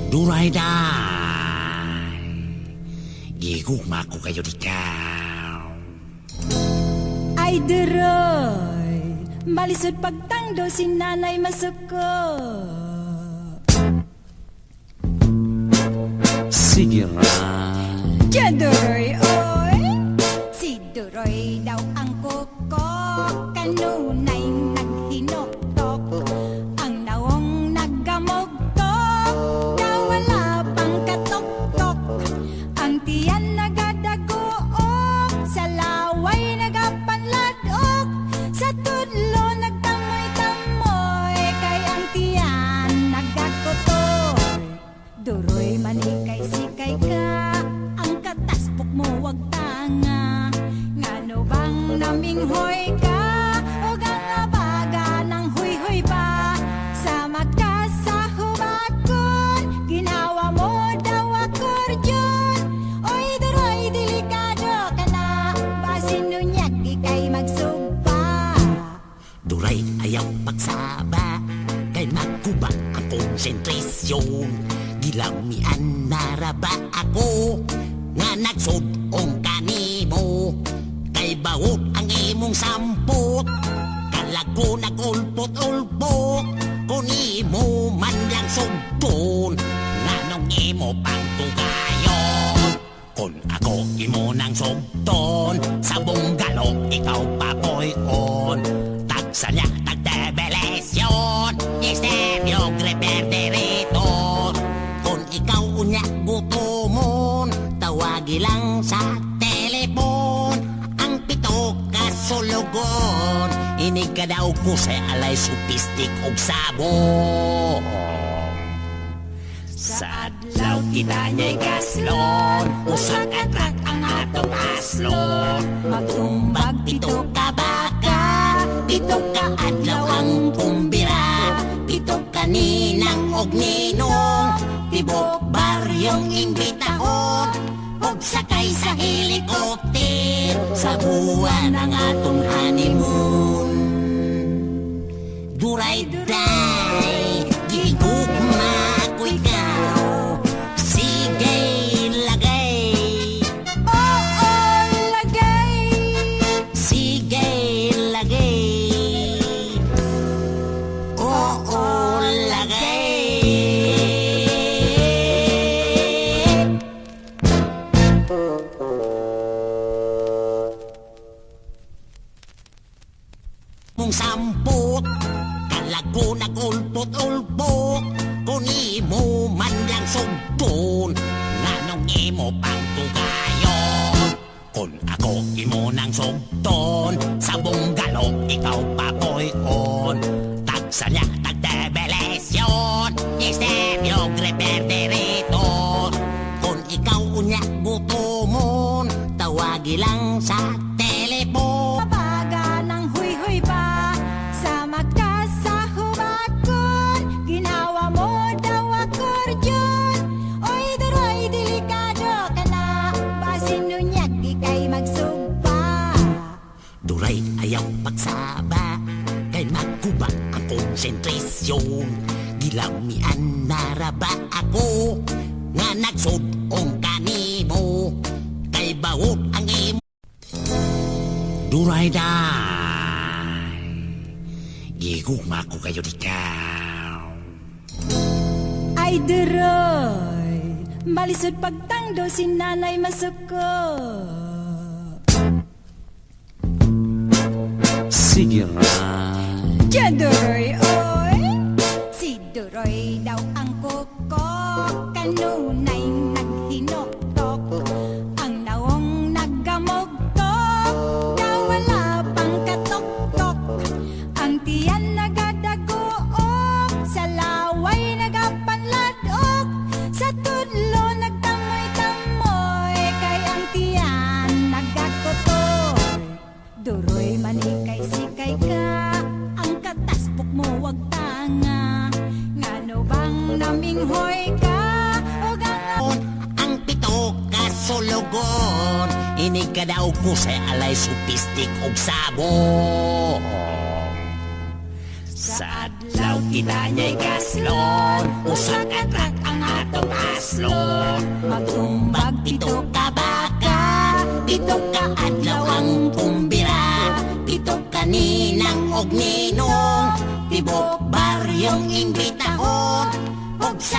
Durayday, gigugma ko kayo dikaw. Ay duroy, malisod pagtangdo si nanay masuko. Sige ra. Duroy, oy, si Duroy daw ang kuko. Kanunay naghinuktok, ang naong naggamugtok. Daw wala pang katok-tok, ang tiyan nagadagook. Sa laway nagapanladok, sa tudlo nagtamoy-tamoy. Kay ang tiyan nagakotoy. Duroy manikay sikay ka, ang kataspok mo wag tanga. Ngano bang naminghoy ka, o gangabaga ng huy-huy ba? Sa magkasahubakon, ginawa mo daw akordeon. Oy Duroy, delikado ka na, basin nunyag ikay magsugpa. Duray, ayaw pagsaba, kay magkuba ang konsentrasyon. Gilamian naraba ako, nga nagsudong kanimo. Kay bawot ang imong sampot, kalago nagulpot-ulpot. Kung imo man lang sugton, nganong imo pang tugayon. Kung ako imo nang sugton, sa bungalo ikaw papoy-on. Tagsalya, tagdebelasyon, misteryo, reperderito. Kung ikaw unya gutomon, tawagi lang sa telepon. Ang pito kasulugon, inig ka daw ko sa alay supistik og sabon. Sa adlaw kita niya'y gaslon, usak at rak ang atong aslon. Magtumbag pito ka baka, pito ka adlaw ang kumbira. Pito ka ninang og ninong, tibok baryong imbitahon. Og sakay sa helikopter, sa buwan ang atong honeymoon. Duray-day, gigugma ko ikaw. Sige, lagay. Oo, lagay. Sige, lagay. Oo, lagay. Mong sampot, kalago nagulpot-ulpot. Kung imo man lang sugton, nganong imo pang tugayon. Kung ako imo nang sugton, sa bungalo ikaw papoy-on. Tagsalya, tagdebelasyon, misteryo, reperderito. Kung ikaw unya gutomon, tawagi lang sa telepon. Kabaga ng huy-huy ba, sa magkasahubakon, ginawa mo daw akordeon. Oy Duroy, delikado ka na, basin nunyag ikay magsugpa. Duray, ayaw pagsaba, kay magkuba ang konsentrasyon. Gilamian naraba ako, nga nagsudong kanimo. Kay bawot ang imo. Durayday, gigugma ko kayo dikaw. Ay Duroy, malisod pagtangdo si nanay masuko. Sige ra. Duroy, oy, si Duroy daw ang kuko. Kanunay naghinuktok, ang naong naggamugtok. Daw wala pang katok-tok, ang tiyan nagadagook. Sa laway nagapanladok, sa tudlo nagtamoy-tamoy. Kay ang tiyan nagakotoy. Duroy manikay sikay ka, ang kataspok mo wag tanga. Ngano bang naminghoy ka, o gangabaga? Ang pito kasulugon, inig ka daw ko sa alay supistik og sabon. Sa adlaw kita niya'y gaslon, usak at rak ang atong aslo. Magtumbag pito ka baka, pito ka adlaw ang kumbira, pito ka ninang og ninong, tibok baryong imbitahon, og sa